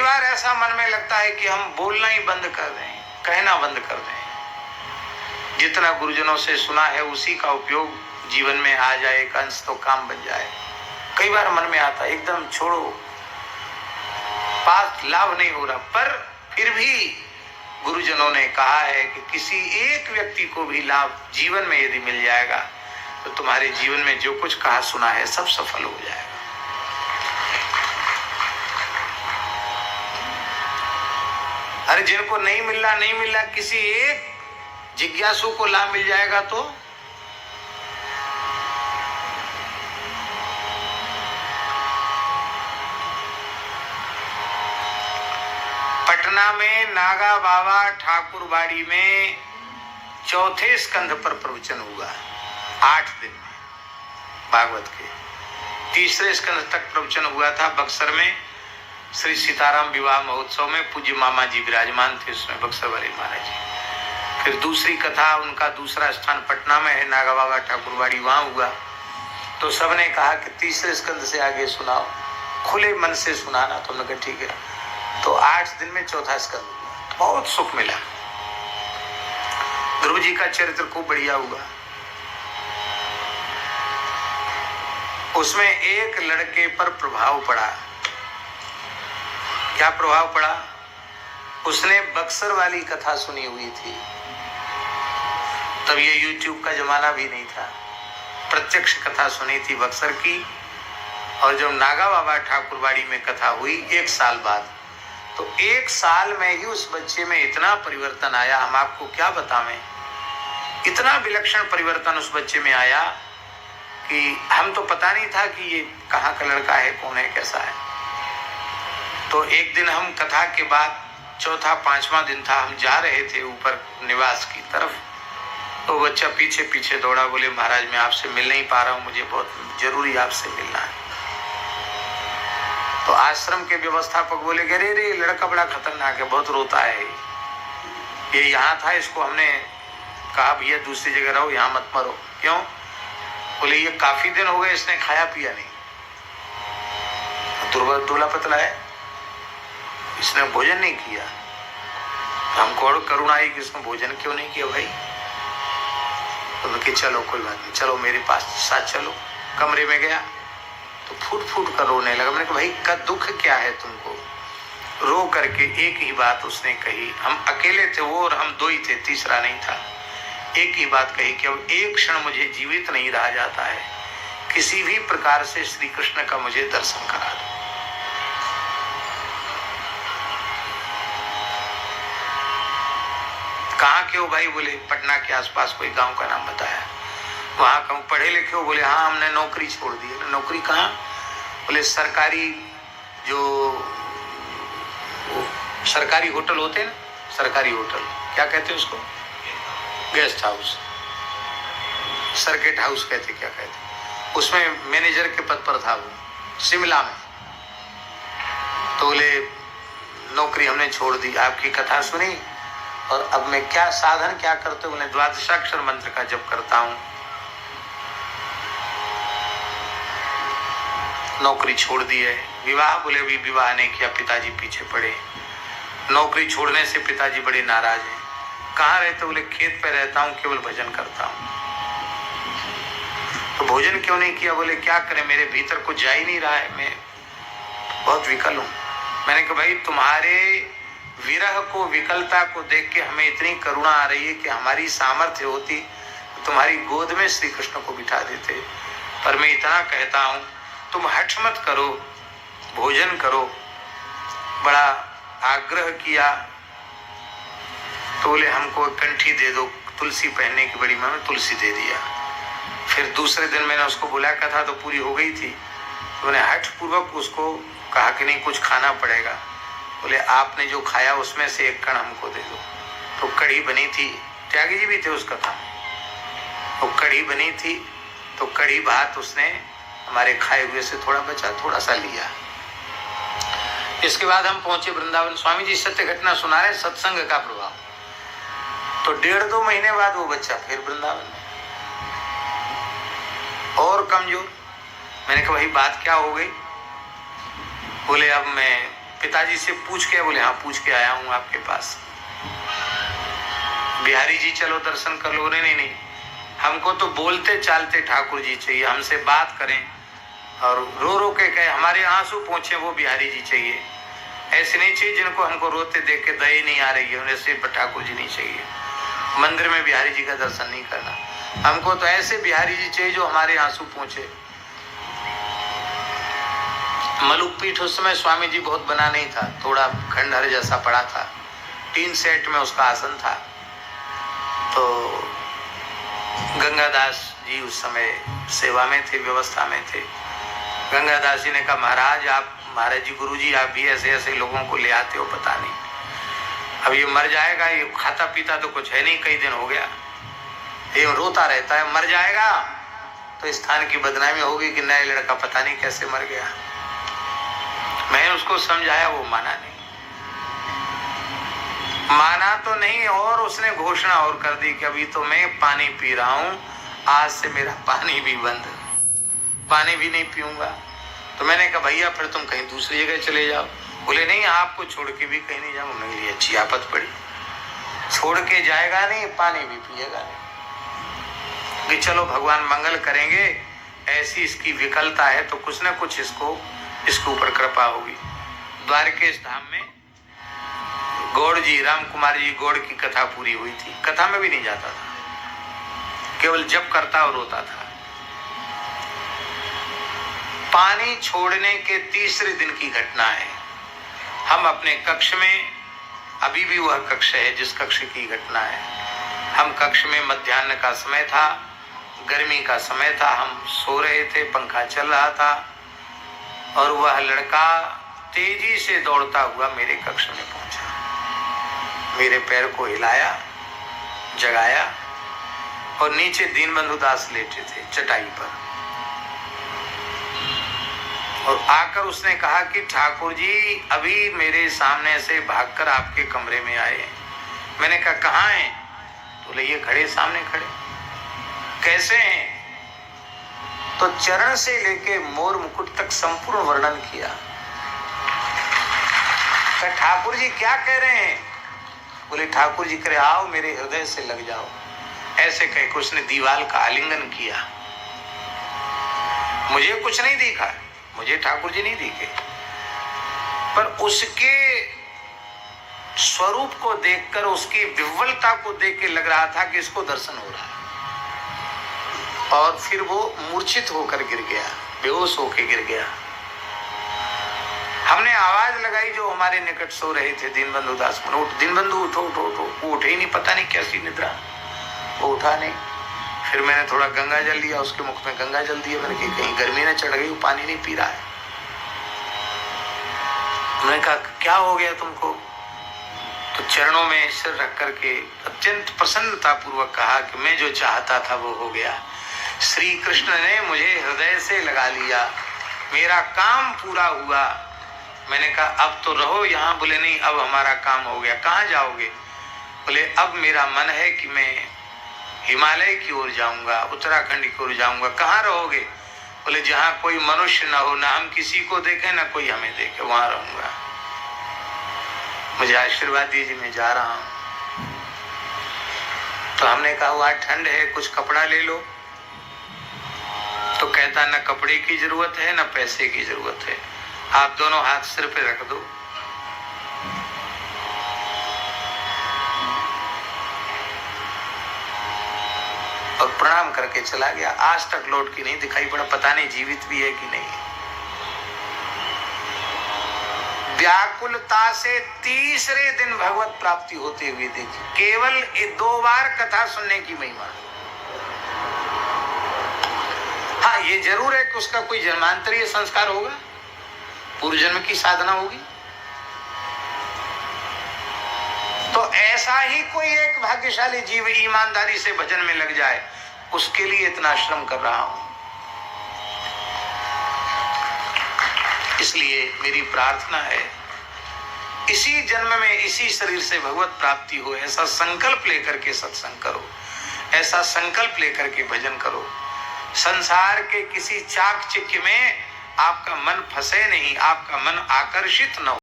बार ऐसा मन में लगता है कि हम बोलना ही बंद कर दें, कहना बंद कर दें। जितना गुरुजनों से सुना है उसी का उपयोग जीवन में आ जाए, एक अंश तो काम बन जाए। कई बार मन में आता एकदम छोड़ो, पास लाभ नहीं हो रहा, पर फिर भी गुरुजनों ने कहा है कि किसी एक व्यक्ति को भी लाभ जीवन में यदि मिल जाएगा तो तुम्हारे जीवन में जो कुछ कहा सुना है सब सफल हो जाएगा। अरे जिनको नहीं मिल रहा, किसी एक जिज्ञासु को लाभ मिल जाएगा तो पटना में नागा बाबा ठाकुरबाड़ी में चौथे स्कंध पर प्रवचन हुआ 8 दिन में। भागवत के तीसरे स्कंध तक प्रवचन हुआ था बक्सर में, श्री सीताराम विवाह महोत्सव में पूज्य मामा जी विराजमान थे उसमें, बक्सर वाले महाराज जी। फिर दूसरी कथा, उनका दूसरा स्थान पटना में है, नागा बाबा ठाकुरबाड़ी, वहां हुआ। तो सबने कहा कि तीसरे स्कंध से आगे सुनाओ, खुले मन से सुनाना। तो हमने कहा ठीक है। तो 8 दिन में चौथा स्कंध हुआ, बहुत सुख मिला। ध्रुव जी का चरित्र खूब बढ़िया हुआ। उसमें एक लड़के पर प्रभाव पड़ा। क्या प्रभाव पड़ा? उसने बक्सर वाली कथा सुनी हुई थी, तब ये YouTube का जमाना भी नहीं था। प्रत्यक्ष कथा सुनी थी बक्सर की, और जब नागा बाबा ठाकुरबाड़ी में कथा हुई 1 साल बाद, तो 1 साल में ही उस बच्चे में इतना परिवर्तन आया, हम आपको क्या बतावें। इतना विलक्षण परिवर्तन उस बच्चे में आया कि हम तो पता नहीं था कि ये कहाँ का लड़का है, कौन है, कैसा है। तो एक दिन हम कथा के बाद, चौथा 5वां दिन था, हम जा रहे थे ऊपर निवास की तरफ, तो बच्चा पीछे पीछे दौड़ा, बोले महाराज मैं आपसे मिल नहीं पा रहा हूँ, मुझे बहुत जरूरी आपसे मिलना है। तो आश्रम के व्यवस्थापक बोले अरे रे लड़का बड़ा खतरनाक है, बहुत रोता है, ये यहाँ था, इसको हमने कहा भैया दूसरी जगह रहो, यहाँ मत मरो। क्यों? बोले ये काफी दिन हो गए इसने खाया पिया नहीं, दुबला पतला है, इसने भोजन नहीं किया। हमको और करुणा आई कि इसने भोजन क्यों नहीं किया भाई। तो कि चलो कोई बात नहीं, चलो मेरे पास साथ चलो। कमरे में गया तो फूट फूट कर रोने लगा। मैंने कहा भाई का दुख क्या है तुमको? रो करके एक ही बात उसने कही, हम अकेले थे वो और हम 2 ही थे, तीसरा नहीं था। एक ही बात कही कि अब एक क्षण मुझे जीवित नहीं रहा जाता है, किसी भी प्रकार से श्री कृष्ण का मुझे दर्शन करा दो। कहाँ के हो भाई? बोले पटना के आसपास कोई गांव का नाम बताया। वहां कहूँ पढ़े लिखे हो? बोले हाँ हमने नौकरी छोड़ दी है। नौकरी कहाँ? बोले सरकारी, जो सरकारी होटल होते हैं ना, सरकारी होटल क्या कहते हैं उसको? गेस्ट हाउस, सर्किट हाउस कहते, क्या कहते, उसमें मैनेजर के पद पर था वो, शिमला में। तो बोले नौकरी हमने छोड़ दी, आपकी कथा सुनी और अब मैं क्या साधन क्या करते हो? बोले द्वादशाक्षर मंत्र का जप करता हूं। नौकरी छोड़ दी है। विवाह? बोले अभी विवाह नहीं किया, पिताजी पीछे पड़े। नौकरी छोड़ने से पिताजी बड़े नाराज हैं। कहाँ रहते? बोले खेत पे रहता हूँ, केवल भजन करता हूँ। तो भोजन क्यों नहीं किया? बोले क्या करें, मेरे भीतर कुछ जा ही नहीं रहा है, मैं बहुत विकल हूँ। मैंने कहा भाई तुम्हारे विरह को, विकलता को देख के हमें इतनी करुणा आ रही है कि हमारी सामर्थ्य होती तो तुम्हारी गोद में श्री कृष्ण को बिठा देते। पर मैं इतना कहता हूं, तुम हठ मत करो, भोजन करो। बड़ा आग्रह किया तो बोले हमको कंठी दे दो, तुलसी पहनने की बड़ी, मैंने तुलसी दे दिया। फिर दूसरे दिन मैंने उसको बुलाया, कथा तो पूरी हो गई थी, तो मैंने हठ पूर्वक उसको कहा कि नहीं कुछ खाना पड़ेगा। बोले आपने जो खाया उसमें से 1 कण हमको दे दो। तो कढ़ी बनी थी, त्यागी जी भी थे उस कथा में, तो कढ़ी बनी थी, तो कढ़ी भात उसने हमारे खाए हुए से थोड़ा बचा, थोड़ा सा लिया। इसके बाद हम पहुंचे वृंदावन। स्वामी जी सत्य घटना सुना रहे, सत्संग का प्रभाव। तो 1.5-2 महीने बाद वो बच्चा फिर वृंदावन में और कमजोर। मैंने कहा भाई बात क्या हो गई? बोले अब मैं पिताजी से पूछ के? बोले हाँ पूछ के आया हूं आपके पास। बिहारी जी चलो दर्शन कर लो। नहीं नहीं, हमको तो बोलते चालते ठाकुर जी चाहिए, हमसे बात करें और रो रो के कहे, हमारे आंसू पहुंचे, वो बिहारी जी चाहिए। ऐसे नहीं चाहिए जिनको हमको रोते देख के दया नहीं आ रही है, उन्हें सिर्फ ठाकुर जी नहीं चाहिए। मंदिर में बिहारी जी का दर्शन नहीं करना, हमको तो ऐसे बिहारी जी चाहिए जो हमारे आंसू पहुंचे। मलुक पीठ उस समय स्वामी जी बहुत बना नहीं था, थोड़ा खंडहर जैसा पड़ा था, 3 सेट में उसका आसन था। तो गंगादास जी उस समय सेवा में थे, व्यवस्था में थे। गंगादास जी ने कहा, महाराज आप, महाराज जी, गुरु जी, आप भी ऐसे ऐसे लोगों को ले आते हो, पता नहीं अब ये मर जाएगा, ये खाता पीता तो कुछ है नहीं, कई दिन हो गया, ये रोता रहता है, मर जाएगा तो स्थान की बदनामी होगी कि नया लड़का पता नहीं कैसे मर गया। मैंने उसको समझाया, वो माना नहीं, माना तो नहीं, और उसने घोषणा और कर दी कि अभी तो मैं पानी पी रहा हूं, आज से मेरा पानी भी बंद, पानी भी नहीं पीऊंगा। तो मैंने कहा भैया फिर तुम कहीं दूसरी जगह चले जाओ। बोले नहीं, आपको छोड़ के भी कहीं नहीं जाऊंगा। मेरे लिए अच्छी आफत पड़ी, छोड़ के जाएगा नहीं, पानी भी पिएगा नहीं, कि चलो भगवान मंगल करेंगे, ऐसी इसकी विकलता है तो कुछ ना कुछ इसके ऊपर कृपा होगी। द्वारकेश धाम में गौड़ जी, राम कुमार जी गौड़ की कथा पूरी हुई थी। कथा में भी नहीं जाता था, केवल जप करता और रोता था। पानी छोड़ने के तीसरे दिन की घटना है। हम अपने कक्ष में, अभी भी वह कक्ष है जिस कक्ष की घटना है, हम कक्ष में, मध्याह्न का समय था, गर्मी का समय था, हम सो रहे थे, पंखा चल रहा था, और वह लड़का तेजी से दौड़ता हुआ मेरे कक्ष में पहुंचा, मेरे पैर को हिलाया, जगाया, और नीचे दीनबंधु दास लेटे थे चटाई पर, और आकर उसने कहा कि ठाकुर जी अभी मेरे सामने से भागकर आपके कमरे में आए। मैंने कहा कहाँ हैं? बोले ये खड़े, सामने खड़े। कैसे हैं? तो चरण से लेके मोर मुकुट तक संपूर्ण वर्णन किया। ठाकुर जी क्या कह रहे हैं? बोले ठाकुर जी करे आओ मेरे हृदय से लग जाओ। ऐसे कह के उसने दीवाल का आलिंगन किया। मुझे कुछ नहीं दिखा, मुझे ठाकुर जी नहीं दिखे, पर उसके स्वरूप को देखकर, उसकी विह्वलता को देख के लग रहा था कि इसको दर्शन हो रहा है। और फिर वो मूर्छित होकर गिर गया, बेहोश होकर गिर गया। हमने आवाज लगाई, जो हमारे निकट सो रहे थे, दीनबंधु दास, उठ, दीनबंधु उठो उठो उठो। वो उठे ही नहीं, पता नहीं कैसी निद्रा, वो उठा नहीं। फिर मैंने थोड़ा गंगा जल लिया, उसके मुख में गंगा जल दिया। मैंने कहा कहीं गर्मी न चढ़ गई, वो पानी नहीं पी रहा है। मैंने कहा क्या हो गया तुमको? तो चरणों में सिर रख करके अत्यंत प्रसन्नता पूर्वक कहा कि मैं जो चाहता था वो हो गया। श्री कृष्ण ने मुझे हृदय से लगा लिया, मेरा काम पूरा हुआ। मैंने कहा अब तो रहो यहाँ। बोले नहीं, अब हमारा काम हो गया। कहाँ जाओगे? बोले अब मेरा मन है कि मैं हिमालय की ओर जाऊंगा, उत्तराखंड की ओर जाऊंगा। कहाँ रहोगे? बोले जहाँ कोई मनुष्य ना हो, ना हम किसी को देखे, ना कोई हमें देखे, वहां रहूंगा। मुझे आशीर्वाद दीजिए, मैं जा रहा हूं। तो हमने कहा वहां ठंड है, कुछ कपड़ा ले लो। तो कहता ना कपड़े की जरूरत है, ना पैसे की जरूरत है, आप दोनों हाथ सिर पे रख दो। और प्रणाम करके चला गया। आज तक लौट के नहीं दिखाई पड़ा, पता नहीं जीवित भी है कि नहीं। व्याकुलता से तीसरे दिन भगवत प्राप्ति होते हुए देखी। केवल 2 बार कथा सुनने की महिमा। हाँ ये जरूर है कि उसका कोई जन्मांतरीय संस्कार होगा, पूर्व जन्म की साधना होगी। तो ऐसा ही कोई एक भाग्यशाली जीव ईमानदारी से भजन में लग जाए, उसके लिए इतना श्रम कर रहा हूं। इसलिए मेरी प्रार्थना है इसी जन्म में, इसी शरीर से भगवत प्राप्ति हो, ऐसा संकल्प लेकर के सत्संग करो, ऐसा संकल्प लेकर के भजन करो। संसार के किसी चाकचिक्य में आपका मन फंसे नहीं, आपका मन आकर्षित न हो।